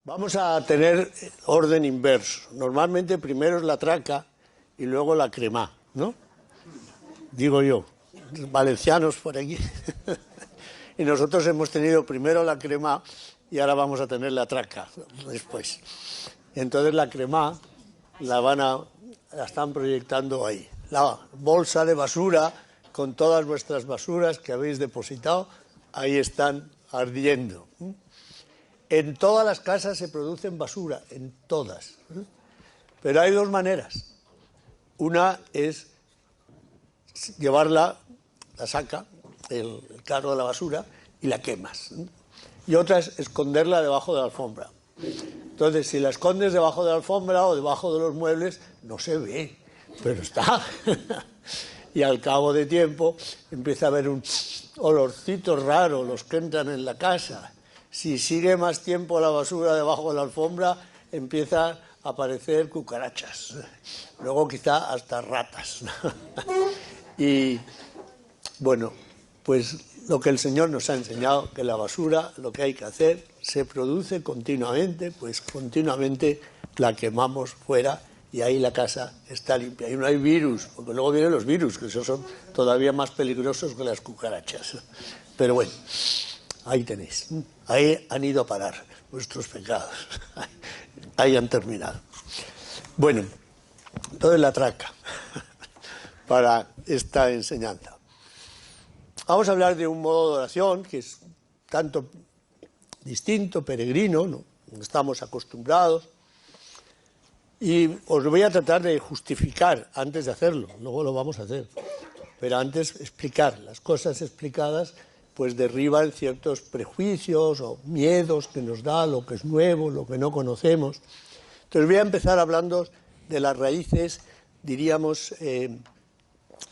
Vamos a tener orden inverso. Normalmente primero es la traca y luego la crema, ¿no? Digo yo, valencianos por aquí. Y nosotros hemos tenido primero la crema y ahora vamos a tener la traca después. Entonces la crema la están proyectando ahí. La bolsa de basura con todas vuestras basuras que habéis depositado, ahí están ardiendo. En todas las casas se producen basura, en todas. Pero hay dos maneras. Una es llevarla, la saca, el carro de la basura, y la quemas. Y otra es esconderla debajo de la alfombra. Entonces, si la escondes debajo de la alfombra o debajo de los muebles, no se ve, pero está. Y al cabo de tiempo empieza a haber un olorcito raro, los que entran en la casa. Si sigue más tiempo la basura debajo de la alfombra, empiezan a aparecer cucarachas. Luego quizá hasta ratas. Y bueno, pues lo que el Señor nos ha enseñado, que la basura, lo que hay que hacer, se produce continuamente, pues continuamente la quemamos fuera y ahí la casa está limpia. Y no hay virus, porque luego vienen los virus, que esos son todavía más peligrosos que las cucarachas. Pero bueno, ahí tenéis. Ahí han ido a parar vuestros pecados. Ahí han terminado. Bueno, entonces la traca para esta enseñanza. Vamos a hablar de un modo de oración que es tanto distinto, peregrino, ¿no? Estamos acostumbrados. Y os voy a tratar de justificar antes de hacerlo, luego lo vamos a hacer. Pero antes explicar, las cosas explicadas pues derriban ciertos prejuicios o miedos que nos da lo que es nuevo, lo que no conocemos. Entonces voy a empezar hablando de las raíces, diríamos,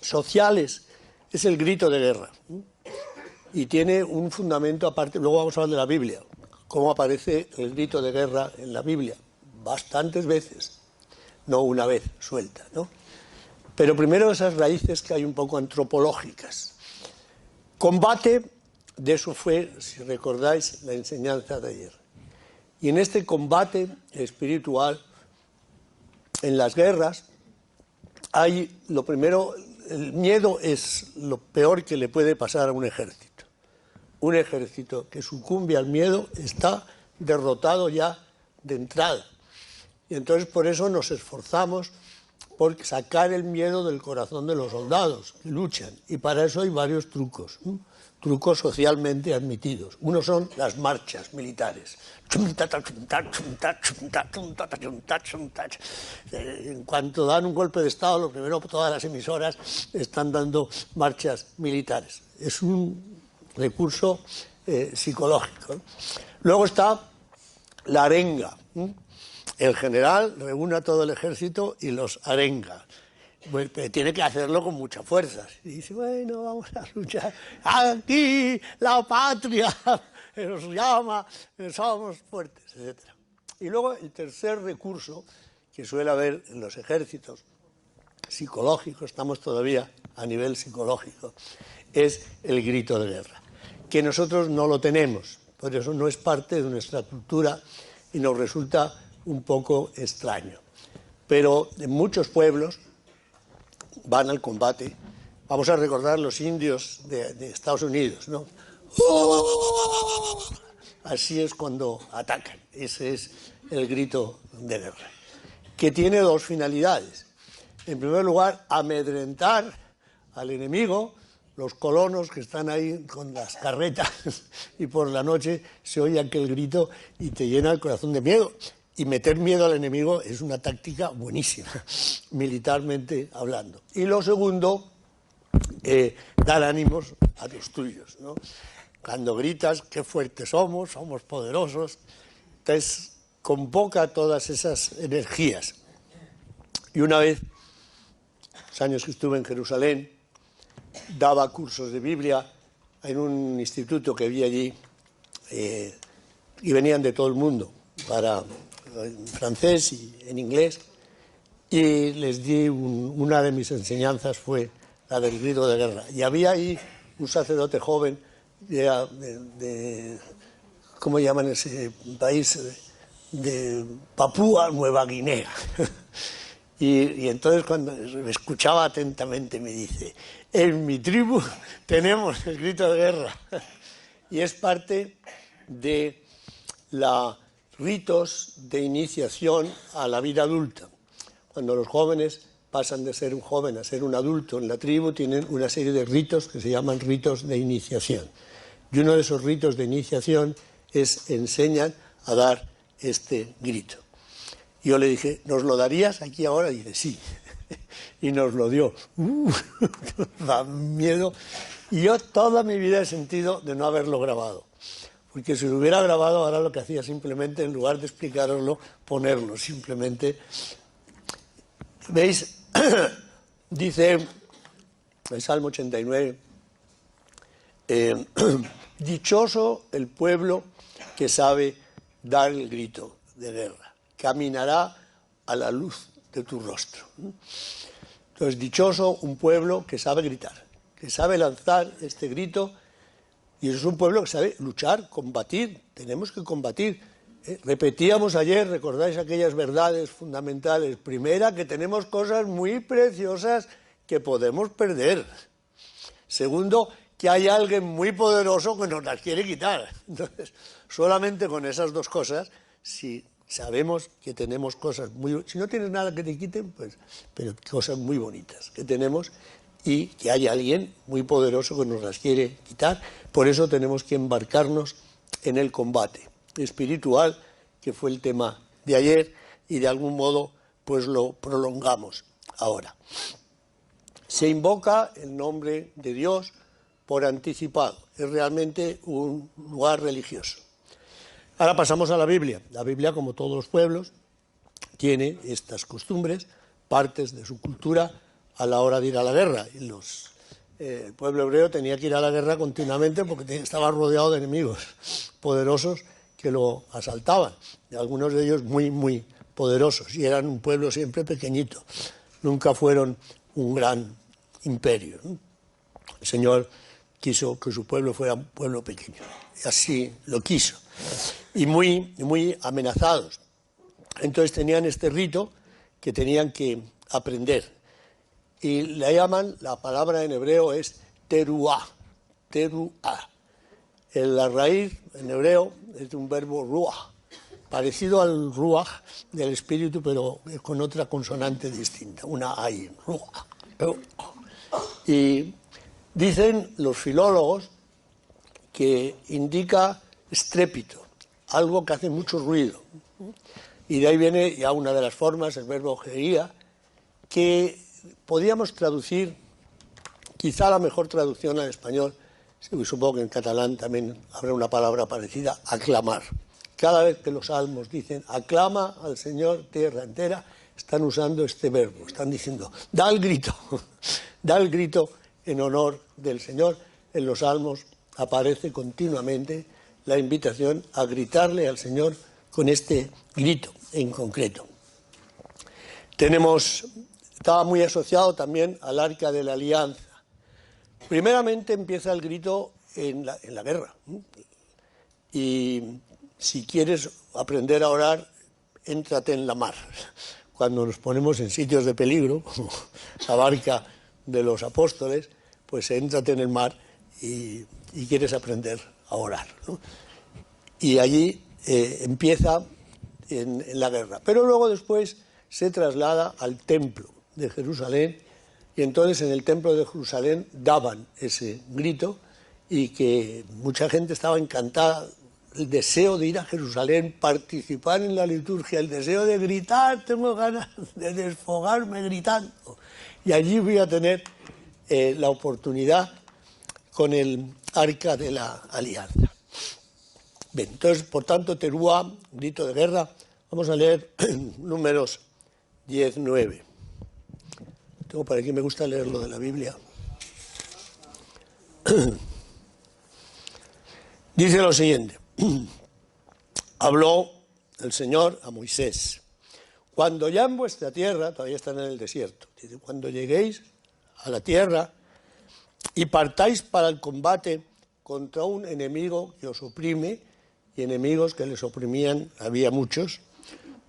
sociales. Es el grito de guerra. Y tiene un fundamento aparte, luego vamos a hablar de la Biblia, cómo aparece el grito de guerra en la Biblia, bastantes veces, no una vez suelta, ¿no? Pero primero esas raíces que hay un poco antropológicas. Combate, de eso fue, si recordáis, la enseñanza de ayer. Y en este combate espiritual, en las guerras, hay lo primero, el miedo es lo peor que le puede pasar a un ejército. Un ejército que sucumbe al miedo está derrotado ya de entrada. Y entonces por eso nos esforzamos por sacar el miedo del corazón de los soldados que luchan. Y para eso hay varios trucos, trucos socialmente admitidos. Uno son las marchas militares. En cuanto dan un golpe de Estado, lo primero, todas las emisoras están dando marchas militares. Es un recurso psicológico. Luego está la arenga. El general reúne a todo el ejército y los arenga. Pues, pero tiene que hacerlo con mucha fuerza. Y dice, bueno, vamos a luchar. Aquí la patria nos llama, somos fuertes, etc. Y luego el tercer recurso que suele haber en los ejércitos psicológicos, estamos todavía a nivel psicológico, es el grito de guerra, que nosotros no lo tenemos, por eso no es parte de nuestra cultura y nos resulta un poco extraño. Pero en muchos pueblos van al combate. Vamos a recordar los indios de Estados Unidos, ¿no? Así es cuando atacan. Ese es el grito de guerra, que tiene dos finalidades. En primer lugar, amedrentar al enemigo. Los colonos que están ahí con las carretas y por la noche se oye aquel grito y te llena el corazón de miedo. Y meter miedo al enemigo es una táctica buenísima, militarmente hablando. Y lo segundo, dar ánimos a los tuyos, ¿no? Cuando gritas, qué fuertes somos poderosos, entonces convoca todas esas energías. Y una vez, los años que estuve en Jerusalén, daba cursos de Biblia en un instituto que había allí y venían de todo el mundo en francés y en inglés, y les di una de mis enseñanzas fue la del grito de guerra. Y había ahí un sacerdote joven de ¿cómo llaman ese país? de Papúa Nueva Guinea. Y entonces cuando me escuchaba atentamente me dice, en mi tribu tenemos el grito de guerra. Y es parte de los ritos de iniciación a la vida adulta. Cuando los jóvenes pasan de ser un joven a ser un adulto en la tribu, tienen una serie de ritos que se llaman ritos de iniciación. Y uno de esos ritos de iniciación es enseñan a dar este grito. Yo le dije, ¿nos lo darías aquí ahora? Y dice, sí. Y nos lo dio. Da miedo. Y yo toda mi vida he sentido de no haberlo grabado. Porque si lo hubiera grabado, ahora lo que hacía simplemente, en lugar de explicároslo, ponerlo. Simplemente, ¿veis? Dice el Salmo 89, dichoso el pueblo que sabe dar el grito de guerra, caminará a la luz de tu rostro. Entonces, dichoso un pueblo que sabe gritar, que sabe lanzar este grito, y es un pueblo que sabe luchar, combatir, tenemos que combatir. Repetíamos ayer, recordáis aquellas verdades fundamentales. Primera, que tenemos cosas muy preciosas que podemos perder. Segundo, que hay alguien muy poderoso que nos las quiere quitar. Entonces, solamente con esas dos cosas, si sabemos que tenemos cosas muy... Si no tienes nada que te quiten, pues... Pero cosas muy bonitas que tenemos y que hay alguien muy poderoso que nos las quiere quitar. Por eso tenemos que embarcarnos en el combate espiritual, que fue el tema de ayer, y de algún modo pues lo prolongamos ahora. Se invoca el nombre de Dios por anticipado, es realmente un lugar religioso. Ahora pasamos a la Biblia. La Biblia, como todos los pueblos, tiene estas costumbres, partes de su cultura a la hora de ir a la guerra. Y el pueblo hebreo tenía que ir a la guerra continuamente porque estaba rodeado de enemigos poderosos que lo asaltaban, y algunos de ellos muy, muy poderosos, y eran un pueblo siempre pequeñito, nunca fueron un gran imperio, ¿no? El Señor quiso que su pueblo fuera un pueblo pequeño, y así lo quiso, y muy, muy amenazados. Entonces tenían este rito que tenían que aprender, y le llaman, la palabra en hebreo es teruá, teruá. La raíz en hebreo es de un verbo ruach, parecido al ruach del espíritu, pero con otra consonante distinta, una ayin, ruach. Y dicen los filólogos que indica estrépito, algo que hace mucho ruido. Y de ahí viene ya una de las formas, el verbo geía, que podríamos traducir, quizá la mejor traducción al español, supongo que en catalán también habrá una palabra parecida, aclamar. Cada vez que los salmos dicen aclama al Señor tierra entera, están usando este verbo, están diciendo da el grito en honor del Señor. En los salmos aparece continuamente la invitación a gritarle al Señor con este grito en concreto. Estaba muy asociado también al Arca de la Alianza. Primeramente empieza el grito en la guerra. Y si quieres aprender a orar, éntrate en la mar. Cuando nos ponemos en sitios de peligro, como la barca de los apóstoles, pues éntrate en el mar y quieres aprender a orar, ¿no? Y allí empieza en la guerra. Pero luego después se traslada al templo de Jerusalén, y entonces en el templo de Jerusalén daban ese grito, y que mucha gente estaba encantada, el deseo de ir a Jerusalén, participar en la liturgia, el deseo de gritar, tengo ganas de desfogarme gritando. Y allí voy a tener la oportunidad con el Arca de la Alianza. Bien, entonces, por tanto, teruá, grito de guerra. Vamos a leer Números 10:9. Tengo por aquí, me gusta leerlo de la Biblia. Dice lo siguiente: habló el Señor a Moisés: cuando ya en vuestra tierra, todavía están en el desierto, dice, cuando lleguéis a la tierra y partáis para el combate contra un enemigo que os oprime y enemigos que les oprimían, había muchos.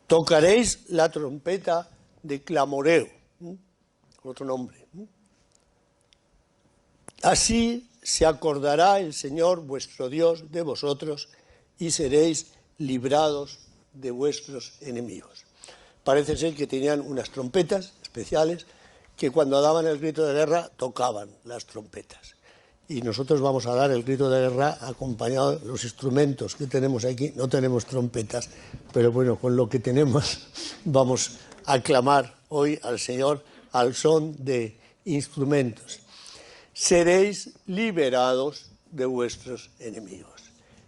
Tocaréis la trompeta de clamoreo, otro nombre. Así se acordará el Señor vuestro Dios de vosotros y seréis librados de vuestros enemigos. Parece ser que tenían unas trompetas especiales que cuando daban el grito de guerra tocaban las trompetas. Y nosotros vamos a dar el grito de guerra acompañado de los instrumentos que tenemos aquí. No tenemos trompetas, pero bueno, con lo que tenemos vamos a clamar hoy al Señor al son de instrumentos. Seréis liberados de vuestros enemigos.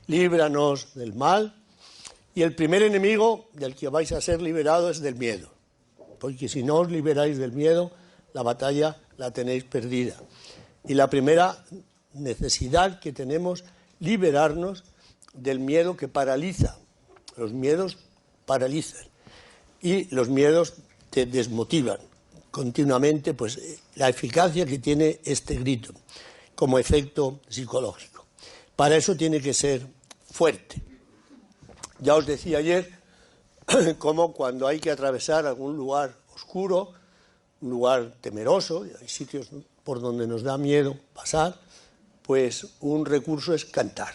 Líbranos del mal. Y el primer enemigo del que vais a ser liberados es del miedo. Porque si no os liberáis del miedo, la batalla la tenéis perdida. Y la primera necesidad que tenemos, liberarnos del miedo que paraliza. Los miedos paralizan y los miedos te desmotivan continuamente, pues la eficacia que tiene este grito como efecto psicológico. Para eso tiene que ser fuerte. Ya os decía ayer cómo cuando hay que atravesar algún lugar oscuro, un lugar temeroso, hay sitios por donde nos da miedo pasar, pues un recurso es cantar.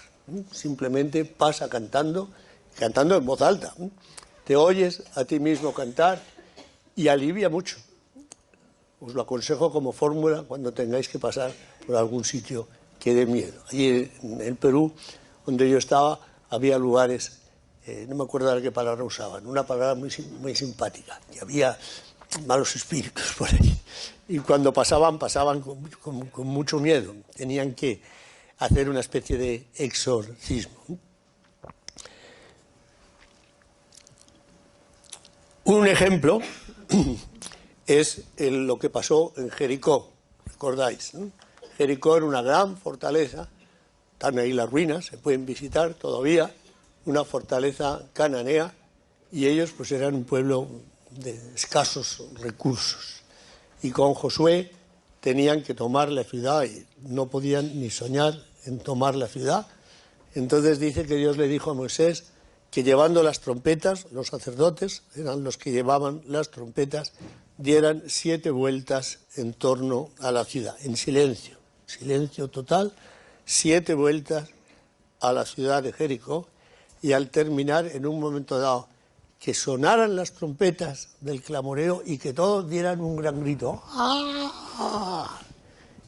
Simplemente pasa cantando en voz alta. Te oyes a ti mismo cantar y alivia mucho. Os lo aconsejo como fórmula cuando tengáis que pasar por algún sitio que dé miedo. Allí en el Perú, donde yo estaba, había lugares, no me acuerdo de qué palabra usaban, una palabra muy simpática, que había malos espíritus por ahí. Y cuando pasaban con mucho miedo. Tenían que hacer una especie de exorcismo. Un ejemplo es lo que pasó en Jericó, recordáis, ¿no? Jericó era una gran fortaleza, están ahí las ruinas, se pueden visitar todavía, una fortaleza cananea, y ellos pues eran un pueblo de escasos recursos. Y con Josué tenían que tomar la ciudad y no podían ni soñar en tomar la ciudad. Entonces dice que Dios le dijo a Moisés que llevando las trompetas, los sacerdotes eran los que llevaban las trompetas, dieran 7 vueltas en torno a la ciudad, en silencio total, 7 vueltas a la ciudad de Jericó, y al terminar, en un momento dado, que sonaran las trompetas del clamoreo y que todos dieran un gran grito. ¡Ah!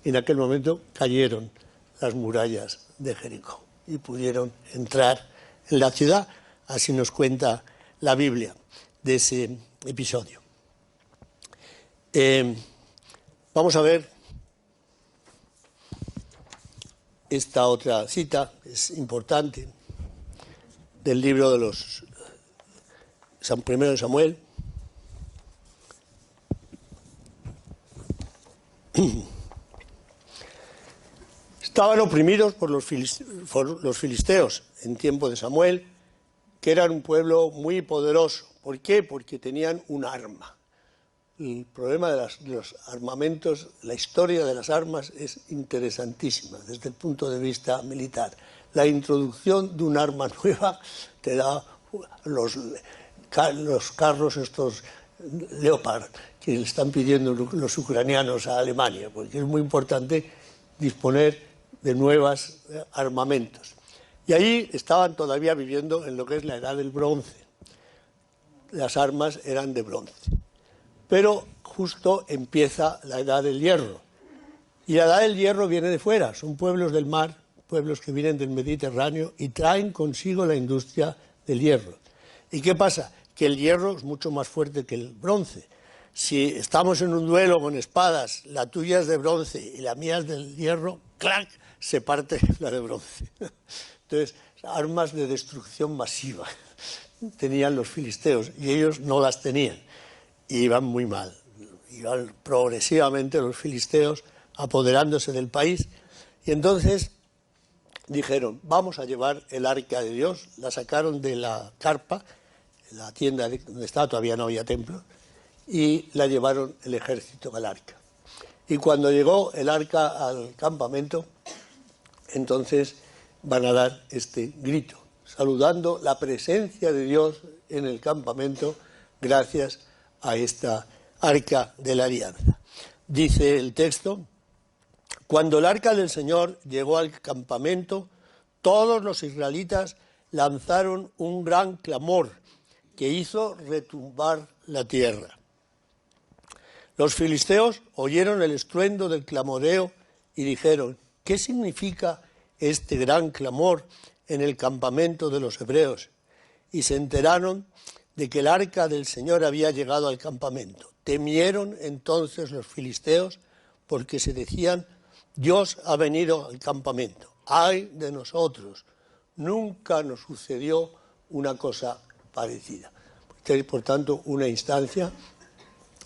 En aquel momento cayeron las murallas de Jericó y pudieron entrar en la ciudad. Así nos cuenta la Biblia de ese episodio. Vamos a ver esta otra cita, es importante, del libro de los primero de Samuel. Estaban oprimidos por los filisteos en tiempo de Samuel, que eran un pueblo muy poderoso. ¿Por qué? Porque tenían un arma. El problema de los armamentos, la historia de las armas es interesantísima desde el punto de vista militar. La introducción de un arma nueva te da los carros estos Leopard que le están pidiendo los ucranianos a Alemania, porque es muy importante disponer de nuevos armamentos. Y allí estaban todavía viviendo en lo que es la edad del bronce. Las armas eran de bronce. Pero justo empieza la edad del hierro. Y la edad del hierro viene de fuera, son pueblos del mar, pueblos que vienen del Mediterráneo y traen consigo la industria del hierro. ¿Y qué pasa? Que el hierro es mucho más fuerte que el bronce. Si estamos en un duelo con espadas, la tuya es de bronce y la mía es del hierro, ¡clac!, se parte la de bronce. Entonces, armas de destrucción masiva tenían los filisteos y ellos no las tenían. Y iban muy mal. Iban progresivamente los filisteos apoderándose del país. Y entonces dijeron, vamos a llevar el arca de Dios. La sacaron de la carpa, la tienda donde estaba, todavía no había templo, y la llevaron el ejército al arca. Y cuando llegó el arca al campamento, entonces van a dar este grito. saludando la presencia de Dios en el campamento gracias a esta arca de la alianza. Dice el texto: cuando el arca del Señor llegó al campamento, todos los israelitas lanzaron un gran clamor que hizo retumbar la tierra. Los filisteos oyeron el estruendo del clamoreo y dijeron: ¿qué significa este gran clamor en el campamento de los hebreos? Y se enteraron de que el arca del Señor había llegado al campamento. Temieron entonces los filisteos porque se decían: Dios ha venido al campamento. ¡Ay de nosotros! Nunca nos sucedió una cosa parecida. Por tanto, una instancia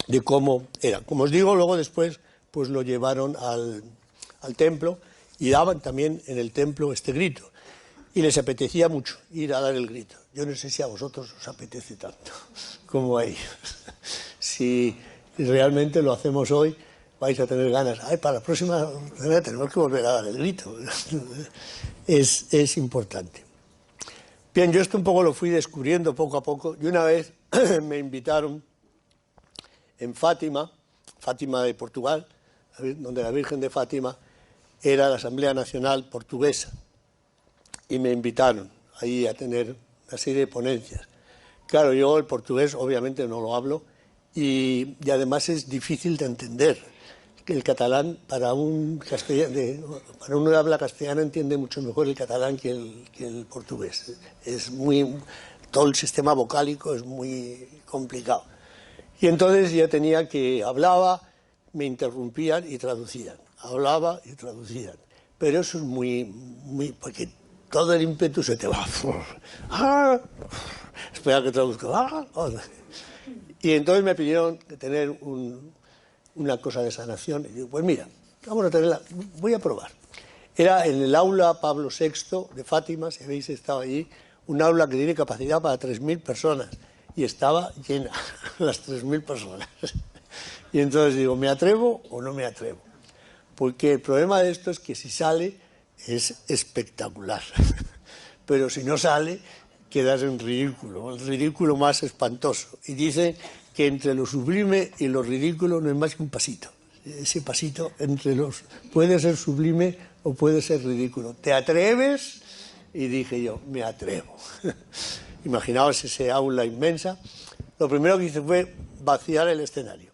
de cómo era. Como os digo, luego después pues lo llevaron al templo y daban también en el templo este grito. Y les apetecía mucho ir a dar el grito. Yo no sé si a vosotros os apetece tanto como a ellos. Si realmente lo hacemos hoy, vais a tener ganas. Ay, para la próxima tenemos que volver a dar el grito. Es importante. Bien, yo esto un poco lo fui descubriendo poco a poco. Y una vez me invitaron en Fátima de Portugal, donde la Virgen de Fátima era la Asamblea Nacional Portuguesa. Y me invitaron ahí a tener una serie de ponencias. Claro, yo el portugués obviamente no lo hablo y además es difícil de entender. El catalán, para uno que habla castellano, entiende mucho mejor el catalán que el portugués. Todo el sistema vocálico es muy complicado. Y entonces yo tenía que, hablaba, me interrumpían y traducían. Hablaba y traducían. Pero eso es muy porque todo el ímpetu se te va. Espera que traduzca. Y entonces me pidieron tener una cosa de sanación. Y digo, pues mira, vamos a tenerla, voy a probar. Era en el aula Pablo VI de Fátima, si habéis estado allí, un aula que tiene capacidad para 3.000 personas. Y estaba llena, las 3.000 personas. Y entonces digo, ¿me atrevo o no me atrevo? Porque el problema de esto es que si sale es espectacular. Pero si no sale, quedas en ridículo, el ridículo más espantoso. Y dicen que entre lo sublime y lo ridículo no es más que un pasito. Ese pasito puede ser sublime o puede ser ridículo. ¿Te atreves? Y dije yo, me atrevo. Imaginaos ese aula inmensa. Lo primero que hice fue vaciar el escenario.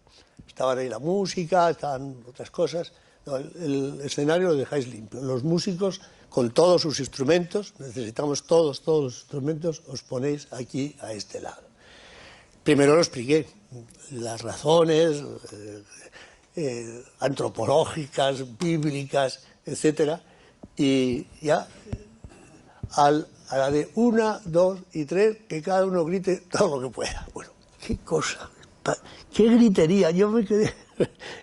Estaba ahí la música, estaban otras cosas. No, el escenario lo dejáis limpio. Los músicos, con todos sus instrumentos, necesitamos todos los instrumentos, os ponéis aquí a este lado. Primero lo expliqué, las razones antropológicas, bíblicas, etcétera, y ya a la de 1, 2 y 3, que cada uno grite todo lo que pueda. Bueno, qué cosa, qué gritería, yo me quedé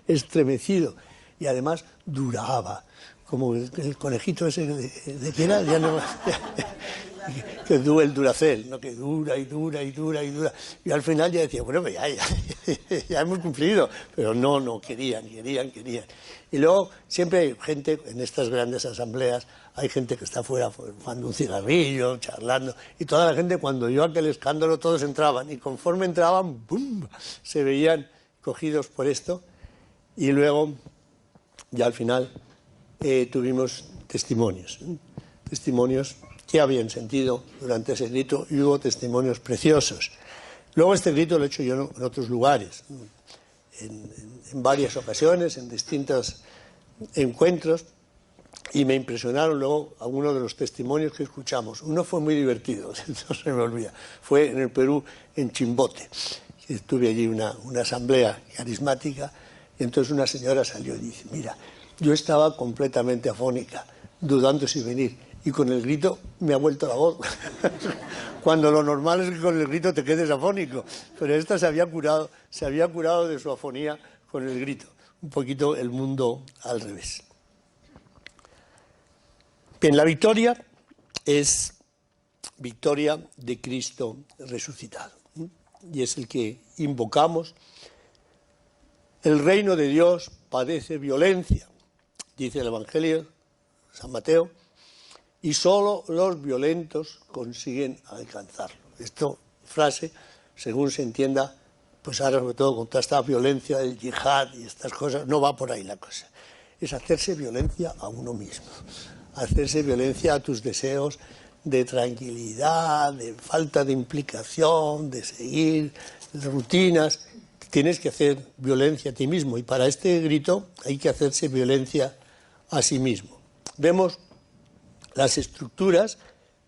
estremecido. Y además duraba, como el conejito ese de que era, ya no que dura el Duracell, ¿no? Que dura y dura y dura y dura. Y al final ya decía, bueno, pues ya hemos cumplido. Pero no, querían. Y luego siempre hay gente, en estas grandes asambleas, hay gente que está afuera fumando un cigarrillo, charlando. Y toda la gente, cuando oyó aquel escándalo, todos entraban. Y conforme entraban, ¡bum!, se veían cogidos por esto. Y luego, ya al final, tuvimos testimonios que habían sentido durante ese grito, y hubo testimonios preciosos. Luego este grito lo he hecho yo en otros lugares, en varias ocasiones, en distintos encuentros, y me impresionaron luego algunos de los testimonios que escuchamos. Uno fue muy divertido, no se me olvida, fue en el Perú, en Chimbote. Estuve allí una asamblea carismática, y entonces una señora salió y dice, mira, yo estaba completamente afónica, dudando si venir, y con el grito me ha vuelto la voz. Cuando lo normal es que con el grito te quedes afónico, pero esta se había curado de su afonía con el grito. Un poquito el mundo al revés. Bien, la victoria es victoria de Cristo resucitado, y es el que invocamos. El reino de Dios padece violencia, dice el Evangelio, San Mateo, y solo los violentos consiguen alcanzarlo. Esta frase, según se entienda, pues ahora sobre todo con toda esta violencia del yihad y estas cosas, no va por ahí la cosa. Es hacerse violencia a uno mismo, hacerse violencia a tus deseos de tranquilidad, de falta de implicación, de seguir rutinas. Tienes que hacer violencia a ti mismo y para este grito hay que hacerse violencia a sí mismo. Vemos las estructuras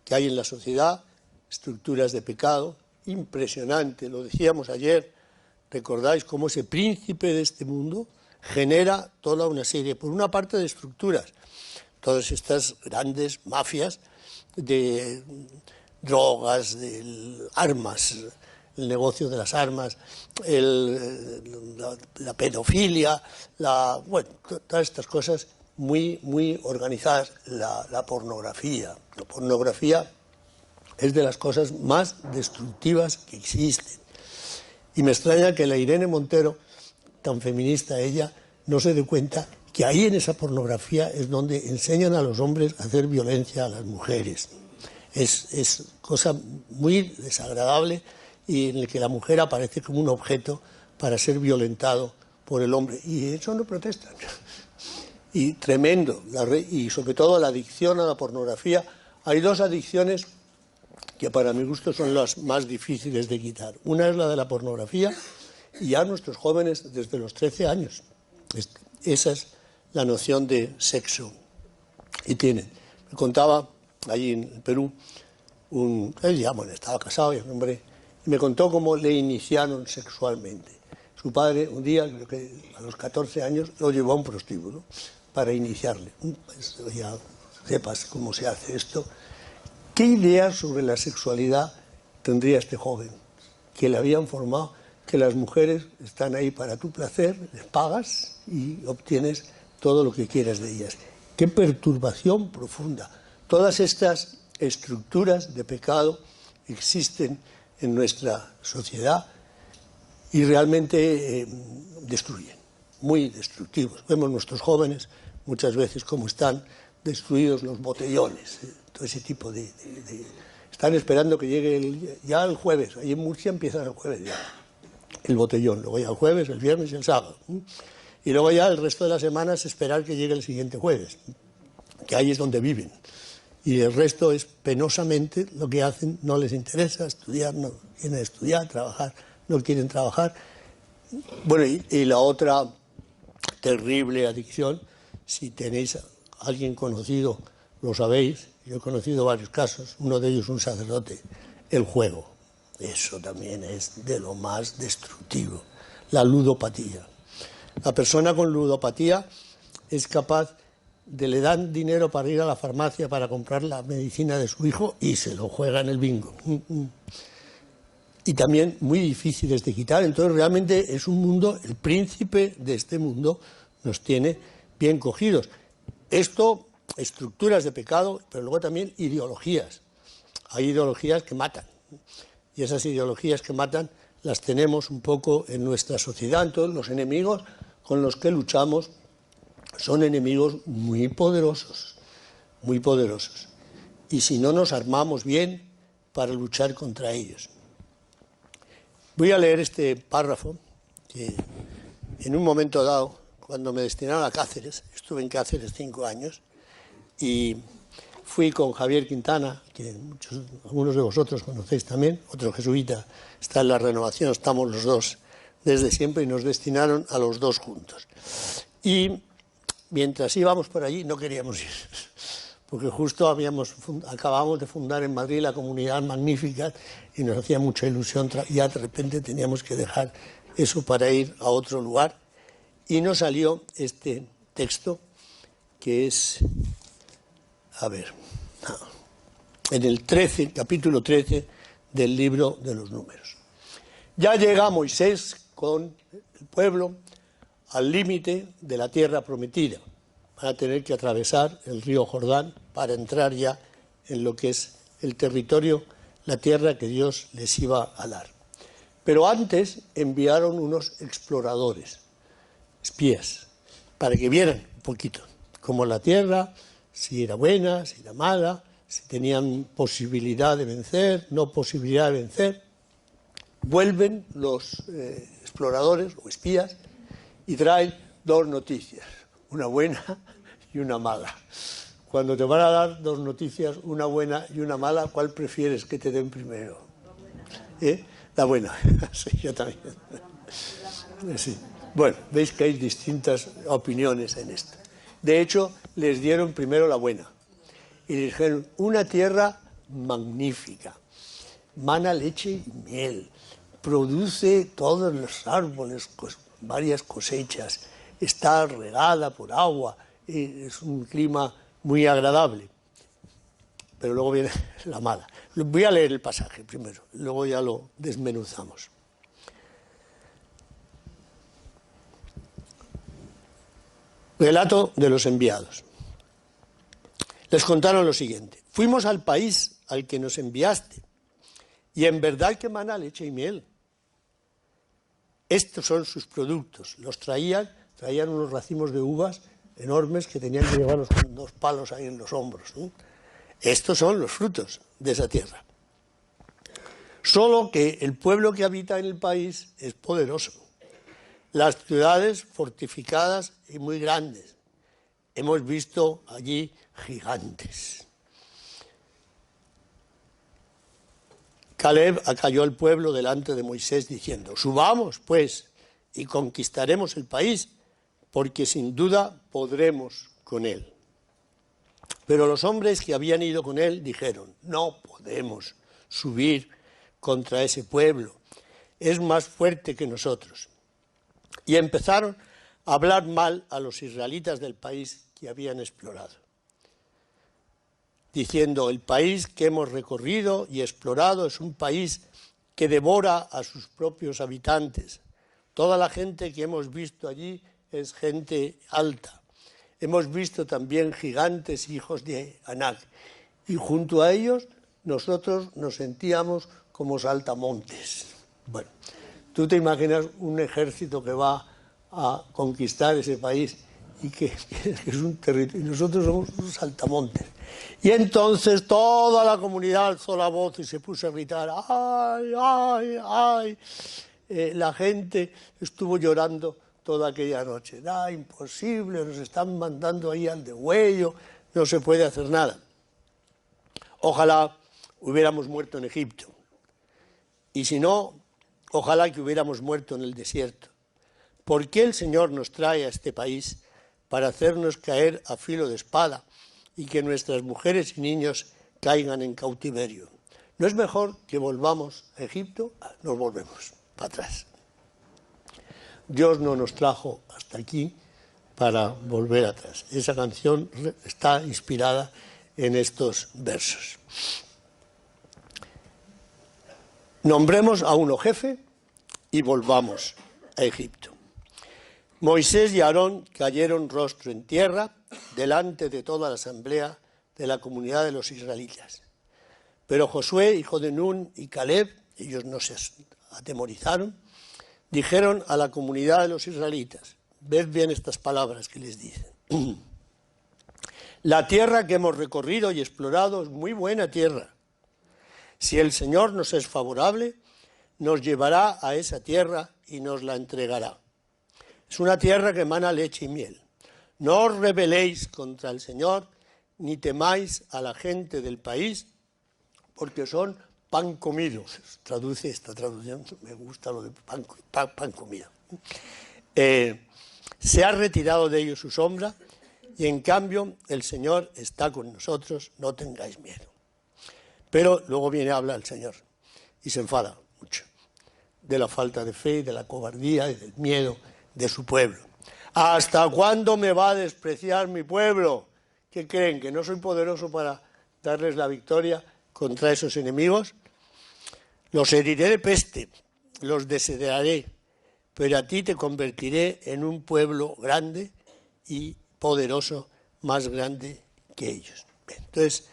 que hay en la sociedad, estructuras de pecado, impresionante, lo decíamos ayer, recordáis cómo ese príncipe de este mundo genera toda una serie, por una parte, de estructuras, todas estas grandes mafias de drogas, de armas, el negocio de las armas, la pedofilia, bueno, todas estas cosas muy organizadas, la pornografía. La pornografía es de las cosas más destructivas que existen. Y me extraña que la Irene Montero, tan feminista ella, no se dé cuenta que ahí en esa pornografía es donde enseñan a los hombres a hacer violencia a las mujeres. Es cosa muy desagradable y en la que la mujer aparece como un objeto para ser violentado por el hombre. Y eso no protestan. Y tremendo. Y sobre todo la adicción a la pornografía. Hay dos adicciones que para mi gusto son las más difíciles de quitar. Una es la de la pornografía y ya nuestros jóvenes desde los 13 años. Esa es la noción de sexo. Y tienen. Me contaba allí en Perú, él ya estaba casado, y un hombre, y me contó cómo le iniciaron sexualmente. Su padre un día, creo que a los 14 años, lo llevó a un prostíbulo para iniciarle. Pues, ya sepas cómo se hace esto. ¿Qué idea sobre la sexualidad tendría este joven? Que le habían formado que las mujeres están ahí para tu placer, les pagas y obtienes todo lo que quieras de ellas. ¡Qué perturbación profunda! Todas estas estructuras de pecado existen en nuestra sociedad y realmente destruyen, muy destructivos. Vemos nuestros jóvenes muchas veces cómo están destruidos los botellones, todo ese tipo de... Están esperando que llegue ya el jueves, ahí en Murcia empiezan el jueves ya, el botellón, luego ya el jueves, el viernes y el sábado. Y luego ya el resto de las semanas esperar que llegue el siguiente jueves, que ahí es donde viven. Y el resto es penosamente lo que hacen, no les interesa estudiar, no quieren estudiar, trabajar, no quieren trabajar. Bueno, y la otra terrible adicción, si tenéis a alguien conocido, lo sabéis, yo he conocido varios casos, uno de ellos un sacerdote, el juego. Eso también es de lo más destructivo, la ludopatía. La persona con ludopatía es capaz le dan dinero para ir a la farmacia para comprar la medicina de su hijo y se lo juega en el bingo. Y también muy difíciles de quitar. Entonces realmente es un mundo, el príncipe de este mundo nos tiene bien cogidos. Esto, estructuras de pecado, pero luego también ideologías. Hay ideologías que matan. Y esas ideologías que matan las tenemos un poco en nuestra sociedad. Entonces los enemigos con los que luchamos son enemigos muy poderosos, muy poderosos. Y si no nos armamos bien para luchar contra ellos. Voy a leer este párrafo que en un momento dado, cuando me destinaron a Cáceres, estuve en Cáceres 5 años, y fui con Javier Quintana, que algunos de vosotros conocéis también, otro jesuita, está en la Renovación, estamos los dos desde siempre y nos destinaron a los dos juntos. Y mientras íbamos por allí no queríamos ir, porque justo acabábamos de fundar en Madrid la Comunidad Magnífica y nos hacía mucha ilusión, ya de repente teníamos que dejar eso para ir a otro lugar. Y nos salió este texto que es, en el capítulo 13 del libro de los Números. Ya llega Moisés con el pueblo al límite de la tierra prometida. Van a tener que atravesar el río Jordán para entrar ya en lo que es el territorio, la tierra que Dios les iba a dar. Pero antes enviaron unos exploradores, espías, para que vieran un poquito cómo la tierra, si era buena, si era mala, si tenían posibilidad de vencer, no posibilidad de vencer. Vuelven los exploradores o espías y traen dos noticias, una buena y una mala. Cuando te van a dar dos noticias, una buena y una mala, ¿cuál prefieres que te den primero? La buena. Sí, yo también. Sí. Bueno, veis que hay distintas opiniones en esto. De hecho, les dieron primero la buena y les dijeron, una tierra magnífica, mana leche y miel, produce todos los árboles, varias cosechas, está regada por agua, es un clima muy agradable. Pero luego viene la mala. Voy a leer el pasaje primero, luego ya lo desmenuzamos. Relato de los enviados. Les contaron lo siguiente: fuimos al país al que nos enviaste, y en verdad que mana leche y miel. Estos son sus productos. Los traían unos racimos de uvas enormes que tenían que llevarlos con dos palos ahí en los hombros, ¿no? Estos son los frutos de esa tierra. Solo que el pueblo que habita en el país es poderoso. Las ciudades fortificadas y muy grandes. Hemos visto allí gigantes. Caleb acalló al pueblo delante de Moisés diciendo: subamos, pues, y conquistaremos el país, porque sin duda podremos con él. Pero los hombres que habían ido con él dijeron: no podemos subir contra ese pueblo, es más fuerte que nosotros. Y empezaron a hablar mal a los israelitas del país que habían explorado, diciendo: el país que hemos recorrido y explorado es un país que devora a sus propios habitantes. Toda la gente que hemos visto allí es gente alta. Hemos visto también gigantes hijos de Anac, y junto a ellos nosotros nos sentíamos como saltamontes. Bueno, tú te imaginas un ejército que va a conquistar ese país y que es un territorio, y nosotros somos unos saltamontes. Y entonces toda la comunidad alzó la voz y se puso a gritar: ¡ay, ay, ay! La gente estuvo llorando toda aquella noche. Imposible, nos están mandando ahí al degüello, no se puede hacer nada. Ojalá hubiéramos muerto en Egipto. Y si no, ojalá que hubiéramos muerto en el desierto. ¿Por qué el Señor nos trae a este país para hacernos caer a filo de espada y que nuestras mujeres y niños caigan en cautiverio? ¿No es mejor que volvamos a Egipto? Nos volvemos para atrás. Dios no nos trajo hasta aquí para volver atrás. Esa canción está inspirada en estos versos. Nombremos a uno jefe y volvamos a Egipto. Moisés y Aarón cayeron rostro en tierra delante de toda la asamblea de la comunidad de los israelitas. Pero Josué, hijo de Nun, y Caleb, ellos no se atemorizaron, dijeron a la comunidad de los israelitas: ved bien estas palabras que les dicen. La tierra que hemos recorrido y explorado es muy buena tierra. Si el Señor nos es favorable, nos llevará a esa tierra y nos la entregará. Es una tierra que emana leche y miel. No os rebeléis contra el Señor, ni temáis a la gente del país, porque son pan comido. Traduce esta traducción, me gusta lo de pan comido. Se ha retirado de ellos su sombra, y en cambio el Señor está con nosotros, no tengáis miedo. Pero luego viene a hablar el Señor y se enfada mucho de la falta de fe, de la cobardía y del miedo de su pueblo. ¿Hasta cuándo me va a despreciar mi pueblo? ¿Qué creen? ¿Que no soy poderoso para darles la victoria contra esos enemigos? Los heriré de peste, los desheredaré, pero a ti te convertiré en un pueblo grande y poderoso, más grande que ellos. Bien, entonces,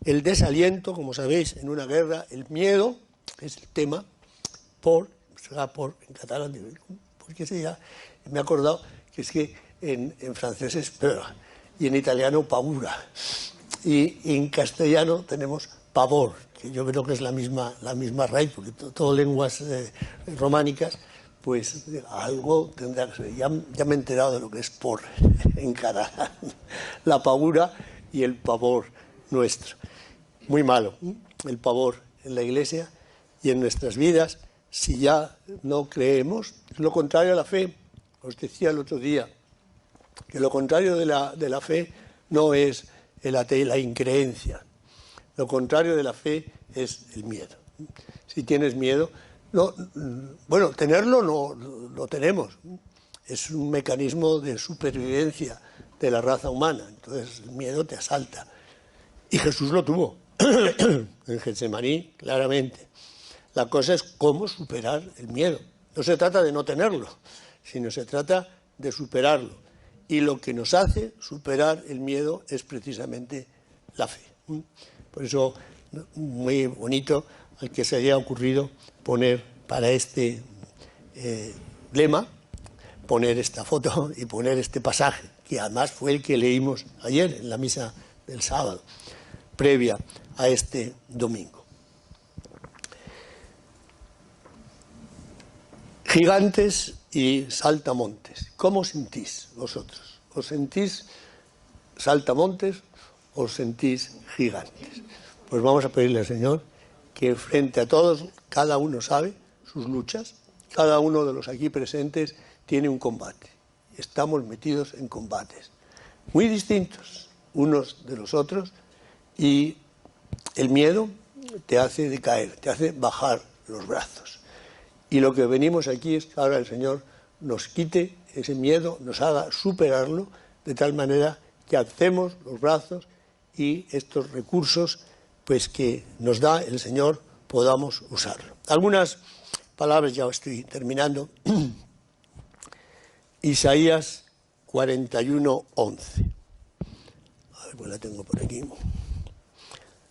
el desaliento, como sabéis, en una guerra, el miedo es el tema en catalán, porque me he acordado que es que en francés es peur, y en italiano paura. Y en castellano tenemos pavor, que yo creo que es la misma raíz, porque todo lenguas románicas, pues algo tendrá que ser. Ya me he enterado de lo que es por en catalán, la paura y el pavor nuestro. Muy malo, el pavor en la Iglesia y en nuestras vidas, si ya no creemos. Es lo contrario a la fe. Os decía el otro día que lo contrario de la fe no es la increencia. Lo contrario de la fe es el miedo. Si tienes miedo, bueno, tenerlo no lo tenemos. Es un mecanismo de supervivencia de la raza humana. Entonces el miedo te asalta. Y Jesús lo tuvo en Getsemaní, claramente. La cosa es cómo superar el miedo. No se trata de no tenerlo, sino se trata de superarlo. Y lo que nos hace superar el miedo es precisamente la fe. Por eso, muy bonito al que se haya ocurrido poner para este lema, poner esta foto y poner este pasaje, que además fue el que leímos ayer en la misa del sábado, previa a este domingo. Gigantes y saltamontes. ¿Cómo sentís vosotros? ¿Os sentís saltamontes o os sentís gigantes? Pues vamos a pedirle al Señor que frente a todos, cada uno sabe sus luchas, cada uno de los aquí presentes tiene un combate. Estamos metidos en combates muy distintos unos de los otros, y el miedo te hace decaer, te hace bajar los brazos. Y lo que venimos aquí es que ahora el Señor nos quite ese miedo, nos haga superarlo, de tal manera que alcemos los brazos y estos recursos pues que nos da el Señor podamos usarlo. Algunas palabras, ya estoy terminando. Isaías 41:11. A ver, pues la tengo por aquí.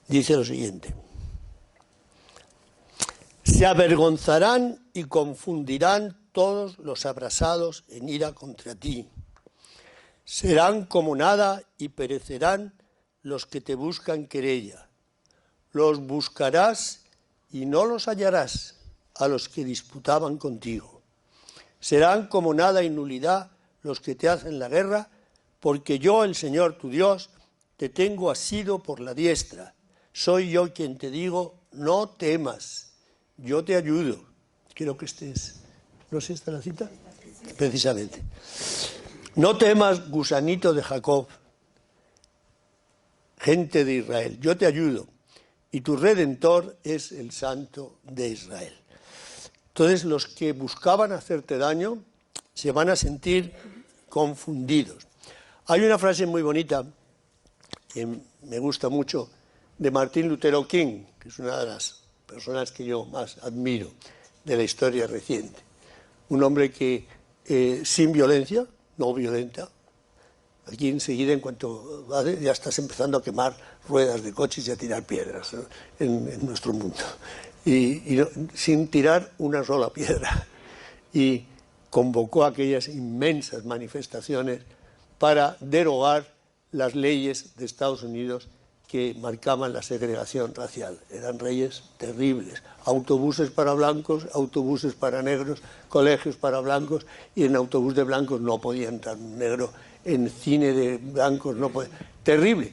Dice lo siguiente: se avergonzarán y confundirán todos los abrasados en ira contra ti. Serán como nada y perecerán los que te buscan querella. Los buscarás y no los hallarás a los que disputaban contigo. Serán como nada y nulidad los que te hacen la guerra, porque yo, el Señor tu Dios, te tengo asido por la diestra. Soy yo quien te digo, no temas, yo te ayudo. Quiero que estés, ¿no sé esta la cita? Precisamente. No temas, gusanito de Jacob, gente de Israel, yo te ayudo, y tu Redentor es el Santo de Israel. Entonces los que buscaban hacerte daño se van a sentir confundidos. Hay una frase muy bonita que me gusta mucho de Martin Luther King, que es una de las personas que yo más admiro de la historia reciente. Un hombre que sin violencia, no violenta. Aquí enseguida, en cuanto ya estás empezando a quemar ruedas de coches y a tirar piedras, ¿no? en nuestro mundo. Y no, sin tirar una sola piedra. Y convocó aquellas inmensas manifestaciones para derogar las leyes de Estados Unidos que marcaban la segregación racial. Eran leyes terribles. Autobuses para blancos, autobuses para negros, colegios para blancos, y en autobús de blancos no podía entrar un negro, en cine de blancos no podía. Terrible.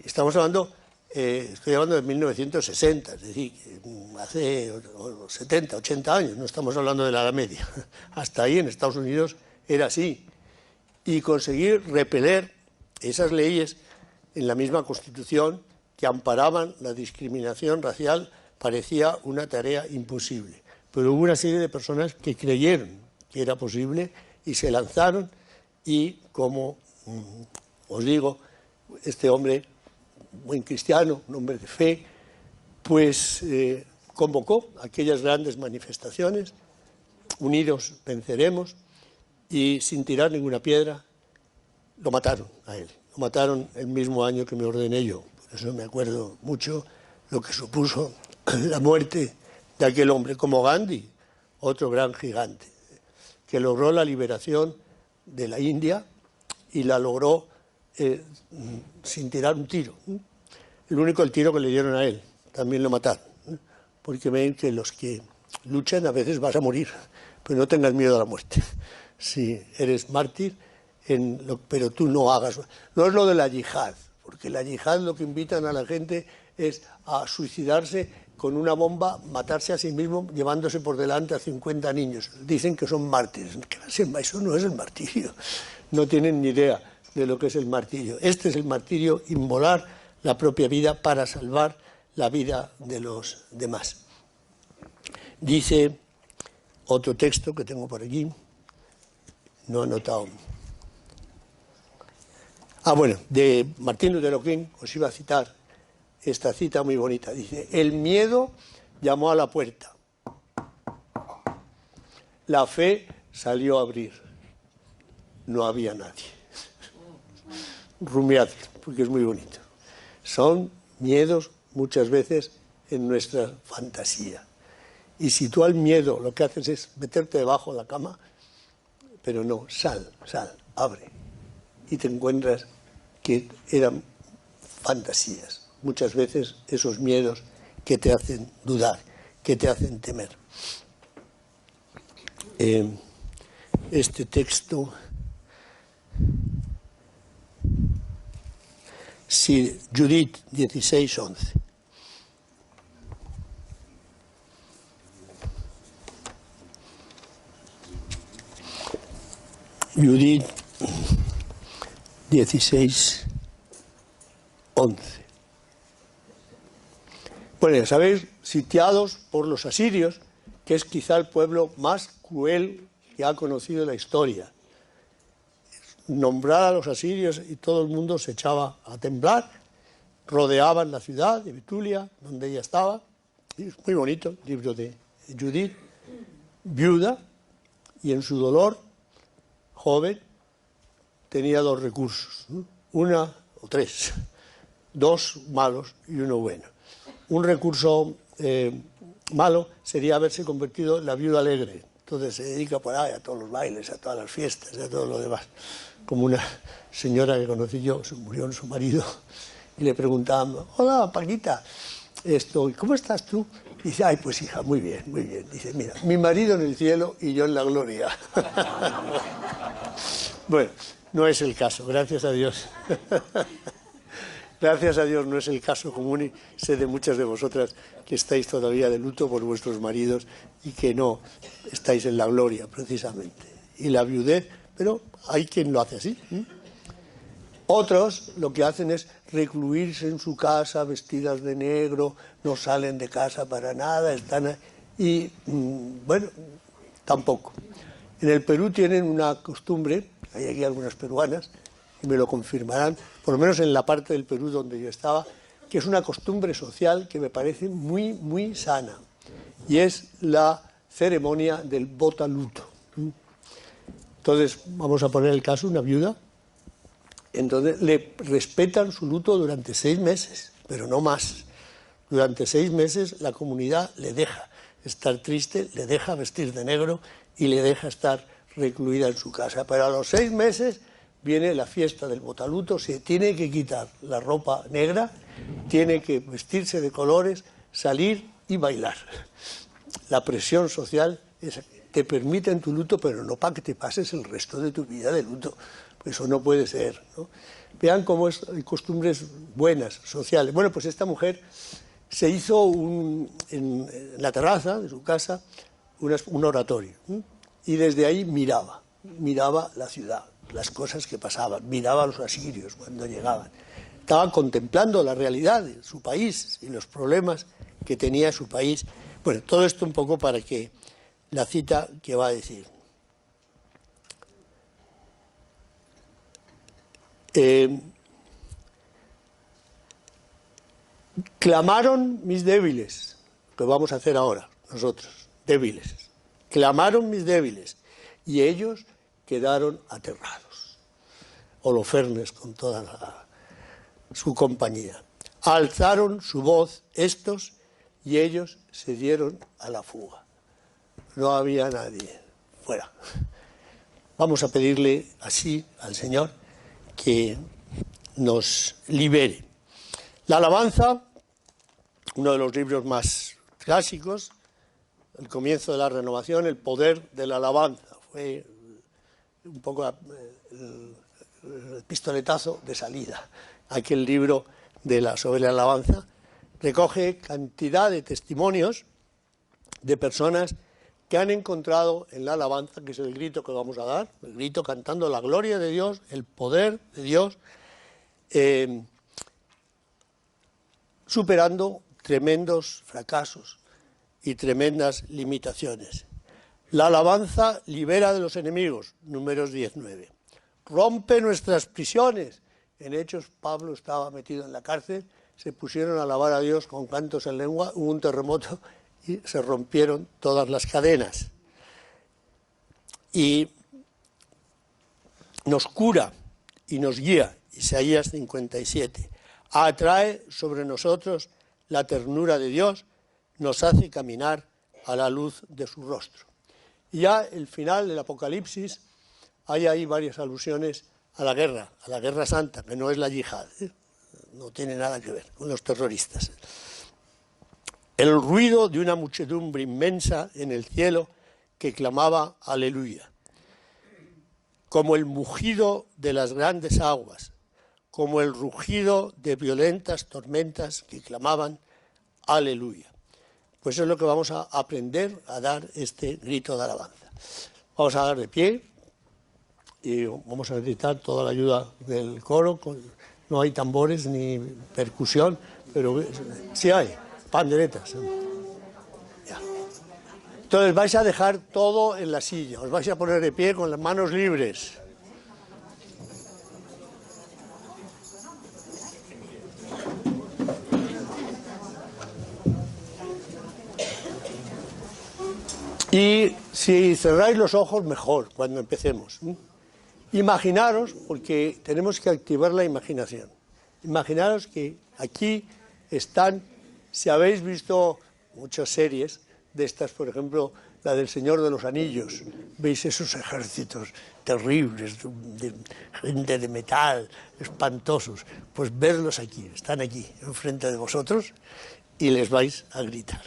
Estamos hablando, estoy hablando de 1960, es decir, hace 70, 80 años, no estamos hablando de la Edad Media. Hasta ahí en Estados Unidos era así. Y conseguir repeler esas leyes en la misma Constitución que amparaban la discriminación racial parecía una tarea imposible. Pero hubo una serie de personas que creyeron que era posible y se lanzaron, y como os digo, este hombre, buen cristiano, un hombre de fe, pues convocó aquellas grandes manifestaciones, unidos venceremos, y sin tirar ninguna piedra lo mataron a él. Lo mataron el mismo año que me ordené yo. Por eso me acuerdo mucho lo que supuso la muerte de aquel hombre, como Gandhi, otro gran gigante, que logró la liberación de la India y la logró sin tirar un tiro. El tiro que le dieron a él, también lo mataron, porque ven que los que luchan a veces vas a morir, pero no tengas miedo a la muerte. Si eres mártir, pero tú no hagas... No es lo de la yihad, porque la yihad lo que invitan a la gente es a suicidarse con una bomba, matarse a sí mismo llevándose por delante a 50 niños. Dicen que son mártires. Eso no es el martirio. No tienen ni idea de lo que es el martirio. Este es el martirio, inmolar la propia vida para salvar la vida de los demás. Dice otro texto que tengo por aquí, no he anotado. Bueno, de Martín Lutero King os iba a citar esta cita muy bonita. Dice, el miedo llamó a la puerta. La fe salió a abrir. No había nadie. Rumiad, porque es muy bonito. Son miedos muchas veces en nuestra fantasía. Y si tú al miedo lo que haces es meterte debajo de la cama, pero no, sal, abre. Y te encuentras que eran fantasías. Muchas veces esos miedos que te hacen dudar, que te hacen temer. Este texto, sí, Judith 16:11. Judith 16:11. Bueno, ya sabéis, sitiados por los asirios, que es quizá el pueblo más cruel que ha conocido la historia. Nombrar a los asirios y todo el mundo se echaba a temblar, rodeaban la ciudad de Betulia, donde ella estaba. Y es muy bonito, el libro de Judith, viuda, y en su dolor, joven, tenía dos recursos, o tres, dos malos y uno bueno. Un recurso malo sería haberse convertido en la viuda alegre. Entonces se dedica por ahí a todos los bailes, a todas las fiestas, a todo lo demás. Como una señora que conocí yo, se murió su marido, y le preguntaban, hola Paquita, ¿cómo estás tú? Y dice, ay, pues hija, muy bien, muy bien. Dice, mira, mi marido en el cielo y yo en la gloria. Bueno, no es el caso, gracias a Dios. Gracias a Dios no es el caso común, y sé de muchas de vosotras que estáis todavía de luto por vuestros maridos y que no estáis en la gloria, precisamente. Y la viudez, pero hay quien lo hace así. Otros lo que hacen es recluirse en su casa, vestidas de negro, no salen de casa para nada, bueno, tampoco. En el Perú tienen una costumbre, hay aquí algunas peruanas, y me lo confirmarán, por lo menos en la parte del Perú donde yo estaba, que es una costumbre social que me parece muy, muy sana, y es la ceremonia del botaluto. Entonces, vamos a poner el caso, una viuda, entonces le respetan su luto durante 6 meses, pero no más. Durante 6 meses la comunidad le deja estar triste, le deja vestir de negro y le deja estar recluida en su casa. Pero a los 6 meses viene la fiesta del botaluto, se tiene que quitar la ropa negra, tiene que vestirse de colores, salir y bailar. La presión social te permite en tu luto, pero no para que te pases el resto de tu vida de luto. Eso no puede ser, ¿no? Vean cómo hay costumbres buenas, sociales. Bueno, pues esta mujer se hizo en la terraza de su casa un oratorio, y desde ahí miraba la ciudad, las cosas que pasaban, miraba a los asirios cuando llegaban. Estaba contemplando la realidad de su país y los problemas que tenía su país. Bueno, todo esto un poco para que la cita que va a decir. Clamaron mis débiles, lo vamos a hacer ahora, nosotros, débiles. Clamaron mis débiles y ellos quedaron aterrados. Holofernes con toda su compañía. Alzaron su voz estos y ellos se dieron a la fuga. No había nadie. Fuera. Vamos a pedirle así al Señor que nos libere. La alabanza, uno de los libros más clásicos, el comienzo de la renovación, el poder de la alabanza, fue un poco el pistoletazo de salida. Aquel libro sobre la alabanza recoge cantidad de testimonios de personas que han encontrado en la alabanza, que es el grito que vamos a dar, el grito cantando la gloria de Dios, el poder de Dios, superando tremendos fracasos y tremendas limitaciones. La alabanza libera de los enemigos, Números 19. Rompe nuestras prisiones. En Hechos, Pablo estaba metido en la cárcel, se pusieron a alabar a Dios con cantos en lengua, hubo un terremoto y se rompieron todas las cadenas. Y nos cura y nos guía, Isaías 57. Atrae sobre nosotros la ternura de Dios, nos hace caminar a la luz de su rostro. Y ya el final del Apocalipsis, hay ahí varias alusiones a la guerra santa, que no es la yihad, no tiene nada que ver con los terroristas. El ruido de una muchedumbre inmensa en el cielo que clamaba aleluya, como el mugido de las grandes aguas, como el rugido de violentas tormentas que clamaban aleluya. Pues eso es lo que vamos a aprender a dar este grito de alabanza. Vamos a dar de pie y vamos a necesitar toda la ayuda del coro. No hay tambores ni percusión, pero sí hay panderetas. Ya. Entonces vais a dejar todo en la silla, os vais a poner de pie con las manos libres. Y si cerráis los ojos, mejor, cuando empecemos. Imaginaros, porque tenemos que activar la imaginación. Imaginaros que aquí están, si habéis visto muchas series de estas, por ejemplo, la del Señor de los Anillos, veis esos ejércitos terribles, de gente de metal, espantosos, pues verlos aquí, están aquí, enfrente de vosotros, y les vais a gritar.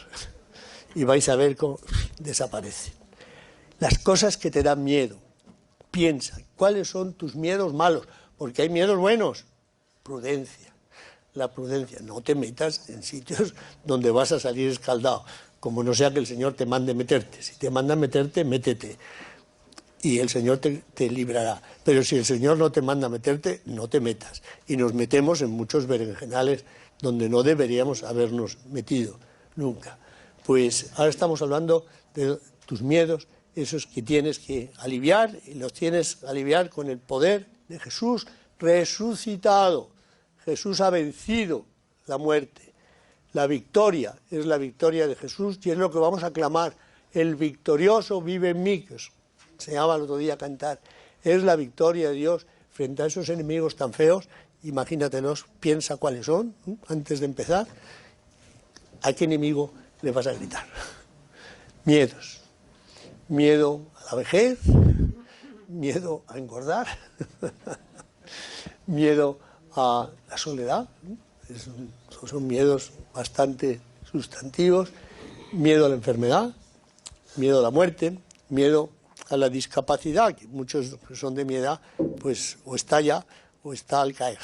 Y vais a ver cómo desaparecen. Las cosas que te dan miedo, piensa, ¿cuáles son tus miedos malos? Porque hay miedos buenos. Prudencia, la prudencia. No te metas en sitios donde vas a salir escaldado, como no sea que el Señor te mande meterte. Si te manda meterte, métete. Y el Señor te librará. Pero si el Señor no te manda meterte, no te metas. Y nos metemos en muchos berenjenales donde no deberíamos habernos metido nunca. Pues ahora estamos hablando de tus miedos, esos que tienes que aliviar, y los tienes que aliviar con el poder de Jesús resucitado. Jesús ha vencido la muerte. La victoria es la victoria de Jesús y es lo que vamos a clamar. El victorioso vive en mí, que os enseñaba el otro día a cantar. Es la victoria de Dios frente a esos enemigos tan feos. Imagínatelos, piensa cuáles son, antes de empezar. ¿A qué enemigo le vas a gritar? Miedos. Miedo a la vejez, miedo a engordar, miedo a la soledad, son miedos bastante sustantivos, miedo a la enfermedad, miedo a la muerte, miedo a la discapacidad, que muchos son de mi edad, pues o está ya o está al caer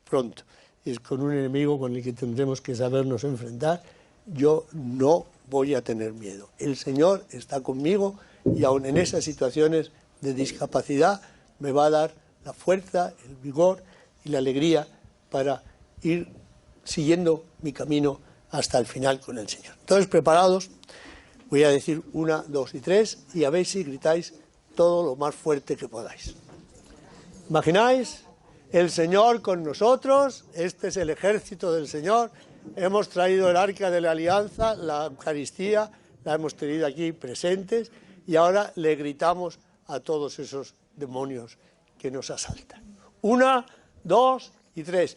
pronto. Es con un enemigo con el que tendremos que sabernos enfrentar. Yo no voy a tener miedo. El Señor está conmigo y aun en esas situaciones de discapacidad me va a dar la fuerza, el vigor y la alegría para ir siguiendo mi camino hasta el final con el Señor. Entonces, preparados, voy a decir 1, 2 y 3 y a ver si gritáis todo lo más fuerte que podáis. ¿Imagináis? El Señor con nosotros, este es el ejército del Señor. Hemos traído el arca de la alianza, la Eucaristía, la hemos tenido aquí presentes y ahora le gritamos a todos esos demonios que nos asaltan. 1, 2 y 3.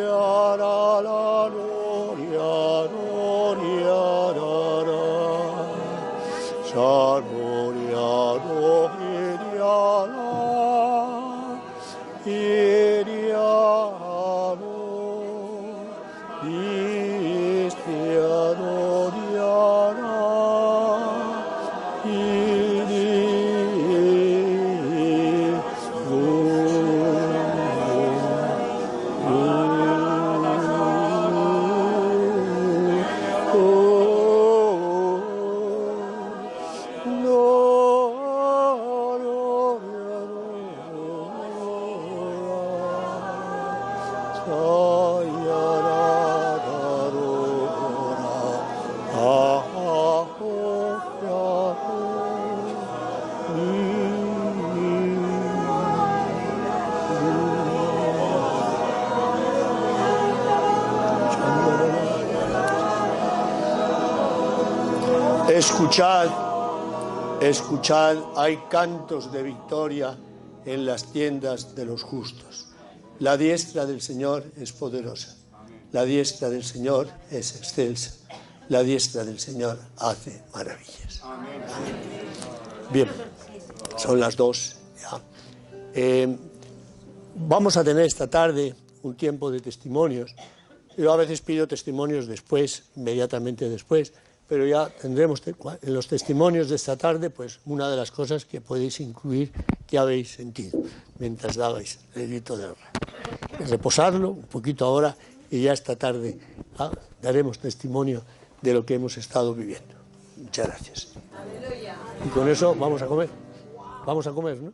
y te adorará y Escuchad, escuchad, hay cantos de victoria en las tiendas de los justos. La diestra del Señor es poderosa, la diestra del Señor es excelsa, la diestra del Señor hace maravillas. Bien, son las 2 ya. Vamos a tener esta tarde un tiempo de testimonios. Yo a veces pido testimonios después, inmediatamente después, pero ya tendremos en los testimonios de esta tarde, pues una de las cosas que podéis incluir que habéis sentido mientras dabais el grito de guerra. Reposarlo un poquito ahora y ya esta tarde daremos testimonio de lo que hemos estado viviendo. Muchas gracias. Y con eso vamos a comer, ¿no?